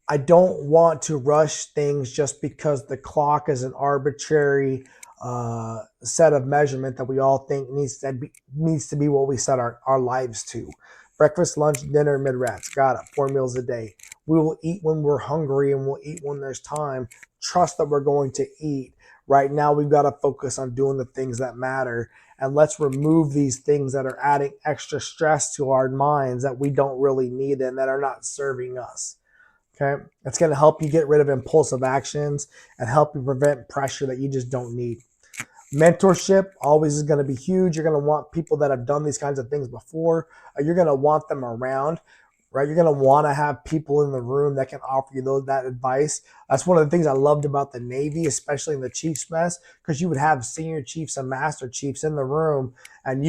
I don't want to rush things just because the clock is an arbitrary set of measurement that we all think needs to be what we set our lives to. Breakfast, lunch, dinner, mid-rats. Got it. 4 meals a day. We will eat when we're hungry, and we'll eat when there's time. Trust that we're going to eat. Right now, we've got to focus on doing the things that matter. And let's remove these things that are adding extra stress to our minds that we don't really need and that are not serving us. Okay. It's going to help you get rid of impulsive actions and help you prevent pressure that you just don't need. Mentorship always is going to be huge. You're going to want people that have done these kinds of things before. You're going to want them around, right? You're going to want to have people in the room that can offer you that advice. That's one of the things I loved about the Navy, especially in the Chiefs mess, because you would have senior chiefs and master chiefs in the room, and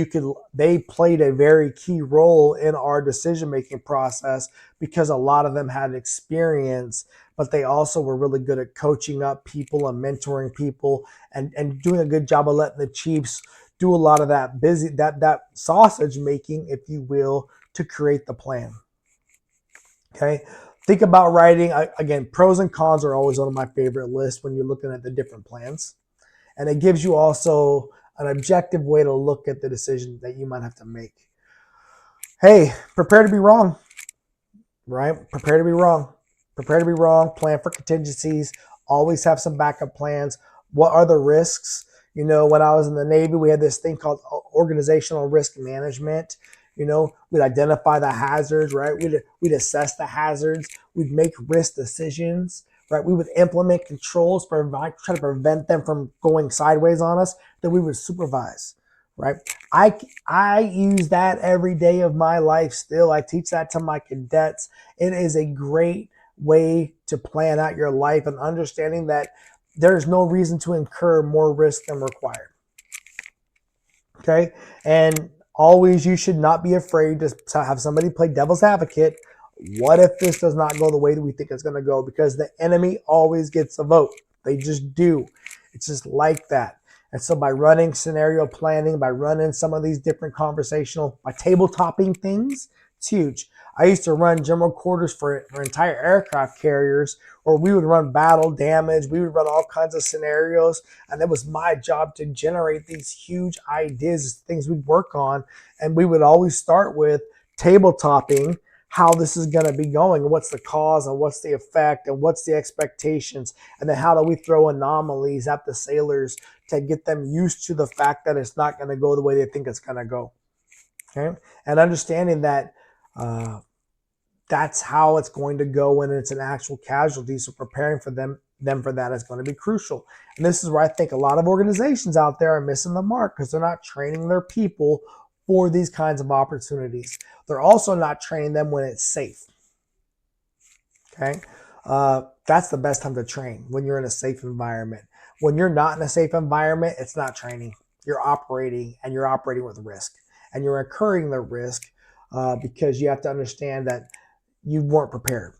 they played a very key role in our decision-making process because a lot of them had experience, but they also were really good at coaching up people and mentoring people and doing a good job of letting the chiefs do a lot of that sausage making, if you will, to create the plan. Okay. Think about writing. Again, pros and cons are always one of my favorite lists when you're looking at the different plans. And it gives you also an objective way to look at the decision that you might have to make. Hey, prepare to be wrong, right? Prepare to be wrong. Prepare to be wrong. Plan for contingencies. Always have some backup plans. What are the risks? You know, when I was in the Navy, we had this thing called organizational risk management. You know, we'd identify the hazards, right? We'd assess the hazards. We'd make risk decisions, right? We would implement controls, try to prevent them from going sideways on us. Then we would supervise, right? I use that every day of my life still. I teach that to my cadets. It is a great way to plan out your life and understanding that there's no reason to incur more risk than required. Okay. And always, you should not be afraid to have somebody play devil's advocate. What if this does not go the way that we think it's going to go? Because the enemy always gets a vote. They just do. It's just like that. And so by running scenario planning, by running some of these different by tabletopping things, it's huge. I used to run general quarters for entire aircraft carriers, or we would run battle damage. We would run all kinds of scenarios. And it was my job to generate these huge ideas, things we'd work on. And we would always start with tabletopping how this is going to be going, what's the cause and what's the effect and what's the expectations. And then how do we throw anomalies at the sailors to get them used to the fact that it's not going to go the way they think it's going to go. Okay. And understanding that that's how it's going to go when it's an actual casualty. So preparing for them for that is going to be crucial. And this is where I think a lot of organizations out there are missing the mark, because they're not training their people for these kinds of opportunities. They're also not training them when it's safe. Okay. That's the best time to train, when you're in a safe environment. When you're not in a safe environment, it's not training. You're operating, and you're operating with risk, and you're incurring the risk because you have to understand that you weren't prepared.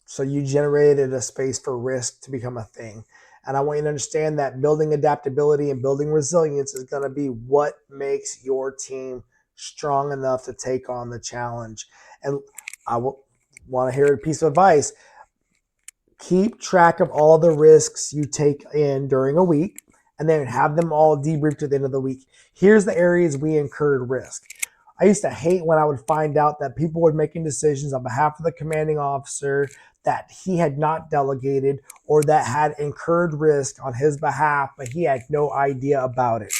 So you generated a space for risk to become a thing. And I want you to understand that building adaptability and building resilience is going to be what makes your team strong enough to take on the challenge. And I want to hear a piece of advice. Keep track of all the risks you take in during a week, and then have them all debriefed at the end of the week. Here's the areas we incurred risk. I used to hate when I would find out that people were making decisions on behalf of the commanding officer that he had not delegated or that had incurred risk on his behalf, but he had no idea about it.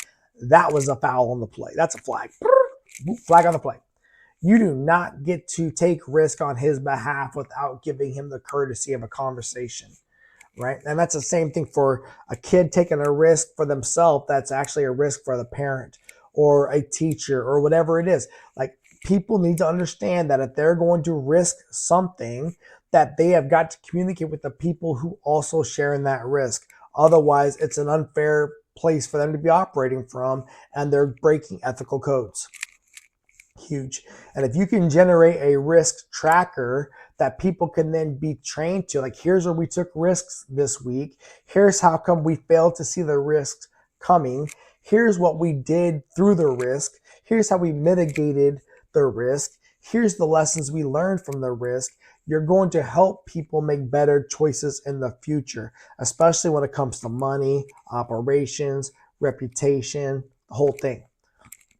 That was a foul on the play. That's a flag. Flag on the play. You do not get to take risk on his behalf without giving him the courtesy of a conversation, right? And that's the same thing for a kid taking a risk for themselves. That's actually a risk for the parent or a teacher or whatever it is. Like, people need to understand that if they're going to risk something, that they have got to communicate with the people who also share in that risk. Otherwise, it's an unfair place for them to be operating from, and they're breaking ethical codes. Huge. And if you can generate a risk tracker that people can then be trained to, like, here's where we took risks this week. Here's how come we failed to see the risks coming. Here's what we did through the risk. Here's how we mitigated the risk. Here's the lessons we learned from the risk. You're going to help people make better choices in the future, especially when it comes to money, operations, reputation, the whole thing.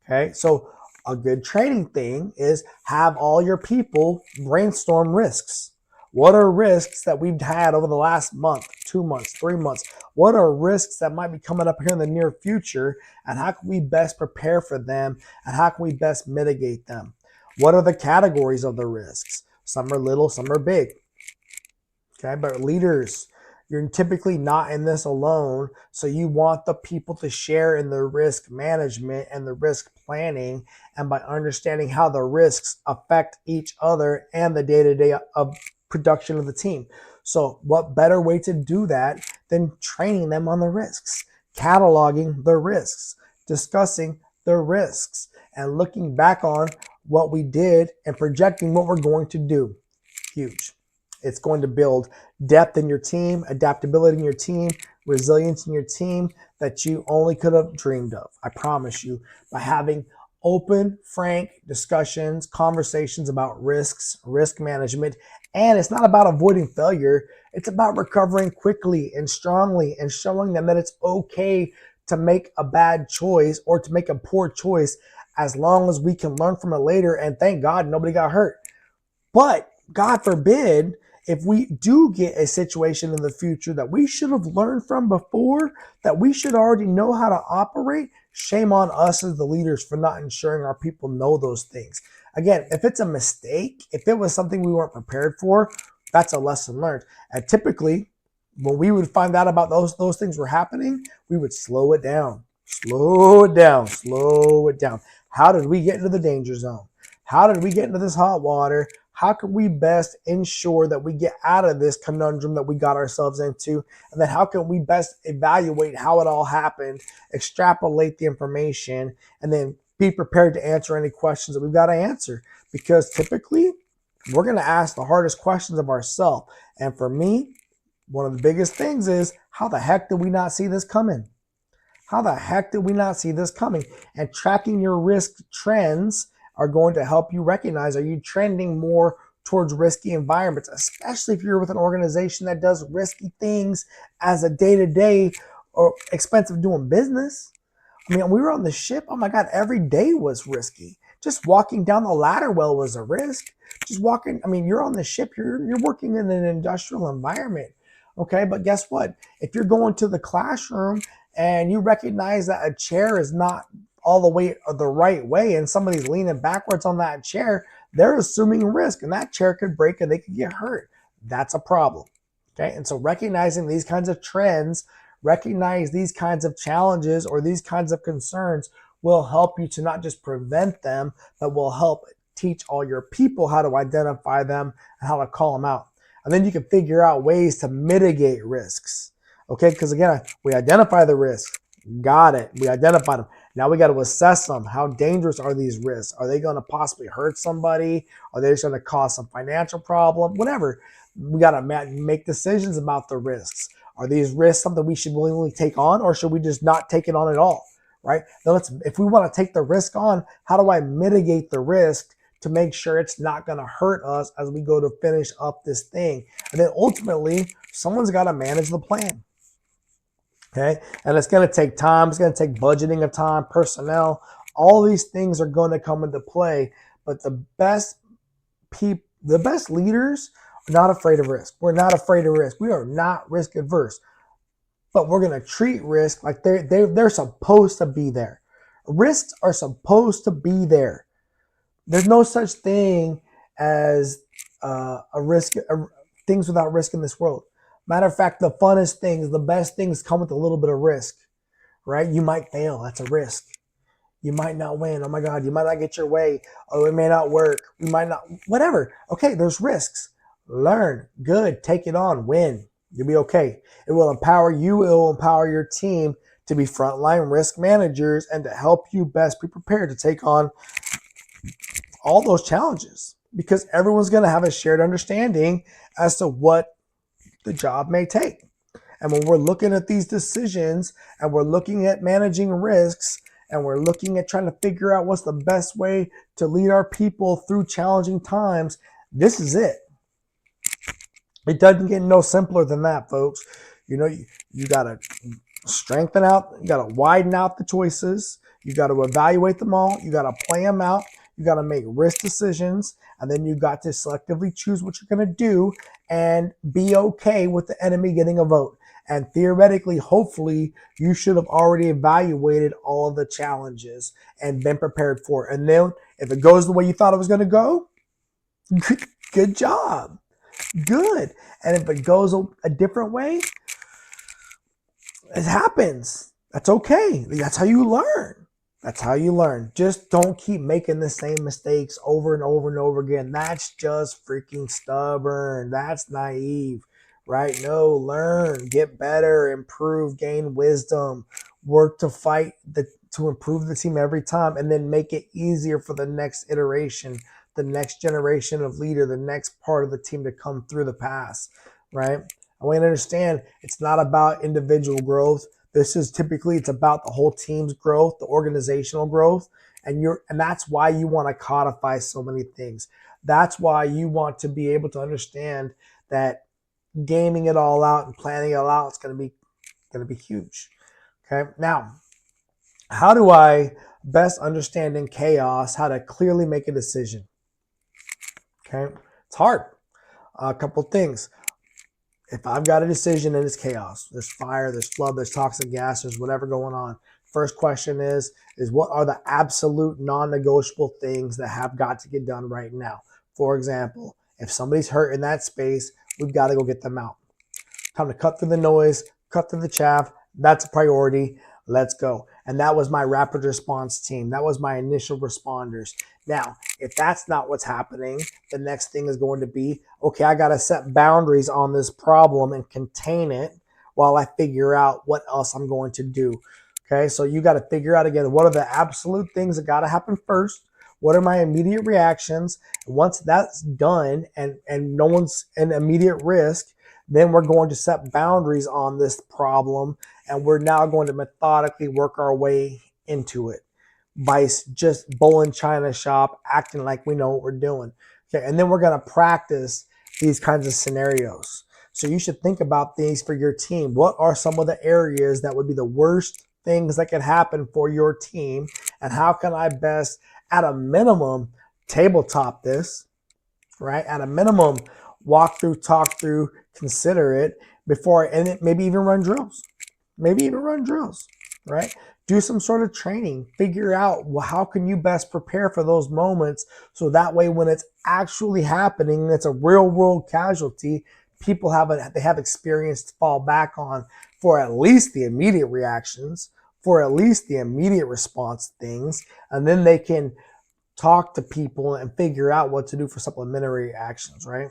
Okay, so a good training thing is have all your people brainstorm risks. What are risks that we've had over the last month, 2 months, 3 months? What are risks that might be coming up here in the near future? And how can we best prepare for them? And how can we best mitigate them? What are the categories of the risks? Some are little, some are big. Okay, but leaders, you're typically not in this alone. So you want the people to share in the risk management and the risk planning, and by understanding how the risks affect each other and the day-to-day of production of the team. So what better way to do that than training them on the risks, cataloging the risks, discussing the risks, and looking back on what we did and projecting what we're going to do. Huge. It's going to build depth in your team, adaptability in your team, resilience in your team that you only could have dreamed of. I promise you, by having open, frank discussions, conversations about risks, risk management. And it's not about avoiding failure. It's about recovering quickly and strongly and showing them that it's okay to make a bad choice or to make a poor choice, as long as we can learn from it later. And thank God nobody got hurt. But God forbid, if we do get a situation in the future that we should have learned from before, that we should already know how to operate, shame on us as the leaders for not ensuring our people know those things. Again, if it's a mistake, if it was something we weren't prepared for, that's a lesson learned. And typically, when we would find out about those things were happening, we would slow it down. Slow it down. Slow it down. How did we get into the danger zone? How did we get into this hot water? How can we best ensure that we get out of this conundrum that we got ourselves into? And then how can we best evaluate how it all happened, extrapolate the information, and then be prepared to answer any questions that we've got to answer? Because typically, we're going to ask the hardest questions of ourselves. And for me, one of the biggest things is, how the heck did we not see this coming? How the heck did we not see this coming? And tracking your risk trends are going to help you recognize, are you trending more towards risky environments, especially if you're with an organization that does risky things as a day-to-day or expense of doing business. I mean, we were on the ship. Oh my God, every day was risky. Just walking down the ladder well was a risk. Just walking, I mean, you're on the ship, you're working in an industrial environment. Okay, but guess what? If you're going to the classroom and you recognize that a chair is not all the way the right way and somebody's leaning backwards on that chair, they're assuming risk, and that chair could break and they could get hurt. That's a problem. Okay, and so recognizing these kinds of trends, recognize these kinds of challenges or these kinds of concerns will help you to not just prevent them, but will help teach all your people how to identify them and how to call them out. And then you can figure out ways to mitigate risks. Okay, because again, we identify the risks. Got it. We identified them. Now we got to assess them. How dangerous are these risks? Are they going to possibly hurt somebody? Are they just going to cause some financial problem? Whatever. We got to make decisions about the risks. Are these risks something we should willingly take on, or should we just not take it on at all? Right? Now if we want to take the risk on, how do I mitigate the risk to make sure it's not going to hurt us as we go to finish up this thing? And then ultimately, someone's got to manage the plan. Okay, and it's going to take time. It's going to take budgeting of time, personnel, All these things are going to come into play, but the best leaders are not afraid of risk. We're not afraid of risk. We are not risk adverse, but we're going to treat risk like they're supposed to be there. Risks are supposed to be there. There's no such thing as things without risk in this world. Matter of fact, the funnest things, the best things come with a little bit of risk, right? You might fail. That's a risk. You might not win. Oh my God, you might not get your way. Oh, it may not work. We might not, whatever. Okay, there's risks. Learn. Good. Take it on. Win. You'll be okay. It will empower you. It will empower your team to be frontline risk managers and to help you best be prepared to take on all those challenges, because everyone's going to have a shared understanding as to what the job may take. And when we're looking at these decisions and we're looking at managing risks and we're looking at trying to figure out what's the best way to lead our people through challenging times, this is it. It doesn't get no simpler than that, folks. You got to strengthen out, you got to widen out the choices. You got to evaluate them all. You got to play them out. You got to make risk decisions. And then you got to selectively choose what you're going to do and be okay with the enemy getting a vote. And theoretically, hopefully, you should have already evaluated all of the challenges and been prepared for it. And then if it goes the way you thought it was going to go, good job. Good. And if it goes a different way, it happens. That's okay. That's how you learn. That's how you learn. Just don't keep making the same mistakes over and over and over again. That's just freaking stubborn. That's naive, right? No, learn, get better, improve, gain wisdom, work to to improve the team every time, and then make it easier for the next iteration, the next generation of leader, the next part of the team to come through the pass, right? I want you to understand it's not about individual growth. It's about the whole team's growth, the organizational growth, and that's why you want to codify so many things. That's why you want to be able to understand that gaming it all out and planning it all out is going to be huge. Okay. Now, how do I best understand in chaos how to clearly make a decision? Okay. It's hard. A couple things. If I've got a decision and it's chaos, there's fire, there's flood, there's toxic gas, there's whatever going on. First question is what are the absolute non-negotiable things that have got to get done right now? For example, if somebody's hurt in that space, we've got to go get them out. Time to cut through the noise, cut through the chaff. That's a priority. Let's go. And that was my rapid response team. That was my initial responders. Now, if that's not what's happening, the next thing is going to be, okay, I got to set boundaries on this problem and contain it while I figure out what else I'm going to do. Okay, so you got to figure out again, what are the absolute things that got to happen first? What are my immediate reactions? And once that's done and no one's in immediate risk, then we're going to set boundaries on this problem, and we're now going to methodically work our way into it by just bowling China shop, acting like we know what we're doing. Okay, and then we're going to practice these kinds of scenarios. So you should think about these for your team. What are some of the areas that would be the worst things that could happen for your team, and how can I best, at a minimum, tabletop this, right? At a minimum, walk through, talk through, consider it before, and maybe even run drills. Right? Do some sort of training. Figure out, well, how can you best prepare for those moments so that way when it's actually happening, it's a real world casualty, people they have experience to fall back on for at least the immediate reactions, for at least the immediate response things, and then they can talk to people and figure out what to do for supplementary actions, right?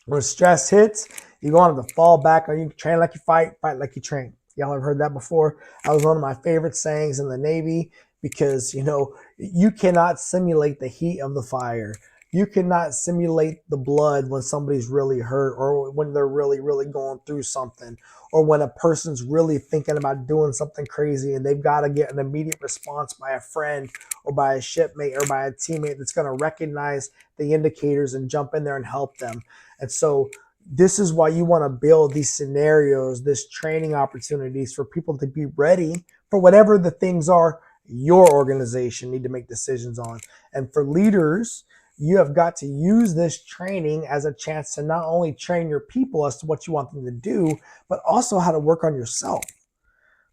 When stress hits, you go on to fall back, or you train like you fight like you train. Y'all have heard that before. That was one of my favorite sayings in the Navy, because, you cannot simulate the heat of the fire. You cannot simulate the blood when somebody's really hurt, or when they're really, really going through something, or when a person's really thinking about doing something crazy and they've got to get an immediate response by a friend or by a shipmate or by a teammate that's going to recognize the indicators and jump in there and help them. And so this is why you want to build these scenarios, this training opportunities for people to be ready for whatever the things are your organization need to make decisions on. And for leaders, you have got to use this training as a chance to not only train your people as to what you want them to do, but also how to work on yourself.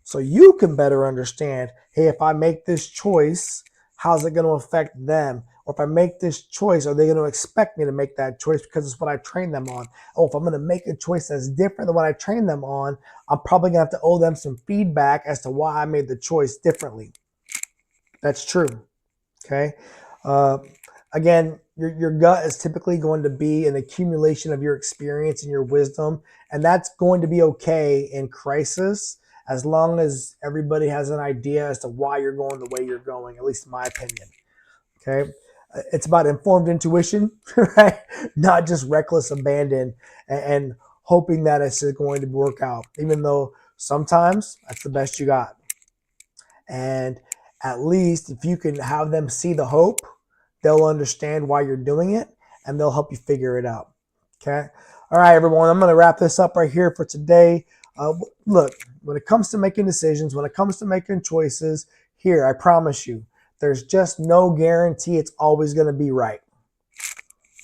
So you can better understand, hey, if I make this choice, how's it going to affect them? Or if I make this choice, are they going to expect me to make that choice because it's what I trained them on? Oh, if I'm going to make a choice that's different than what I trained them on, I'm probably going to have to owe them some feedback as to why I made the choice differently. That's true. Okay. Uh, Again, your gut is typically going to be an accumulation of your experience and your wisdom, and that's going to be okay in crisis as long as everybody has an idea as to why you're going the way you're going, at least in my opinion. Okay. It's about informed intuition, right? Not just reckless abandon and hoping that it's going to work out, even though sometimes that's the best you got. And at least if you can have them see the hope, they'll understand why you're doing it and they'll help you figure it out. Okay. All right, everyone. I'm going to wrap this up right here for today. Look, when it comes to making decisions, when it comes to making choices, here, I promise you, there's just no guarantee it's always going to be right.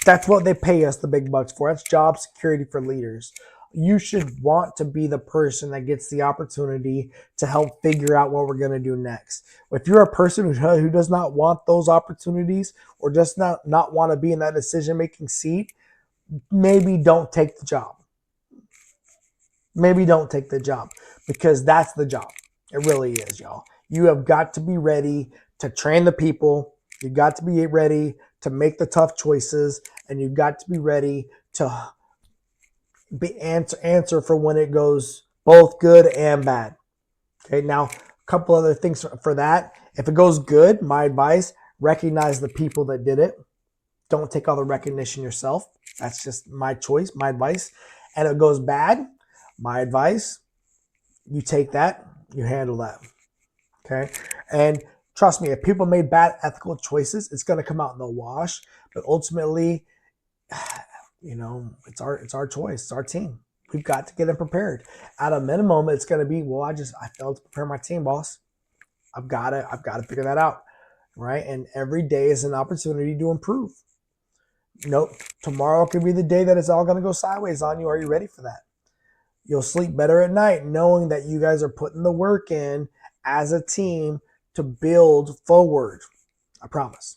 That's what they pay us the big bucks for. That's job security for leaders. You should want to be the person that gets the opportunity to help figure out what we're going to do next. If you're a person who does not want those opportunities or just not want to be in that decision-making seat, maybe don't take the job. Maybe don't take the job because that's the job. It really is, y'all. You have got to be ready to train the people. You've got to be ready to make the tough choices, and you've got to be ready to answer for when it goes both good and bad. Okay, now a couple other things for that. If it goes good, my advice, recognize the people that did it. Don't take all the recognition yourself. That's just my choice, my advice. And if it goes bad, my advice, you take that, you handle that. Okay. And trust me, if people made bad ethical choices, it's going to come out in the wash. But ultimately, it's our choice, it's our team. We've got to get them prepared. At a minimum, it's going to be, well, I failed to prepare my team, boss. I've got to figure that out, right? And every day is an opportunity to improve. Nope, tomorrow could be the day that it's all going to go sideways on you. Are you ready for that? You'll sleep better at night knowing that you guys are putting the work in as a team to build forward. I promise.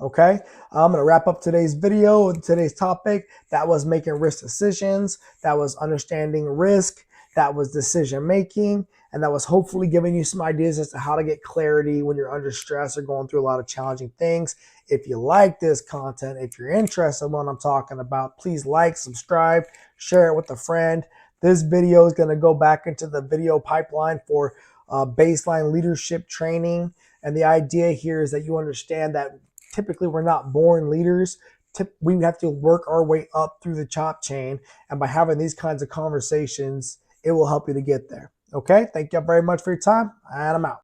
Okay, I'm going to wrap up today's video with today's topic. That was making risk decisions. That was understanding risk. That was decision making. And that was hopefully giving you some ideas as to how to get clarity when you're under stress or going through a lot of challenging things. If you like this content, if you're interested in what I'm talking about, please like, subscribe, share it with a friend. This video is going to go back into the video pipeline for baseline leadership training. And the idea here is that you understand that typically we're not born leaders. We have to work our way up through the chop chain. And by having these kinds of conversations, it will help you to get there. Okay, thank you very much for your time, and I'm out.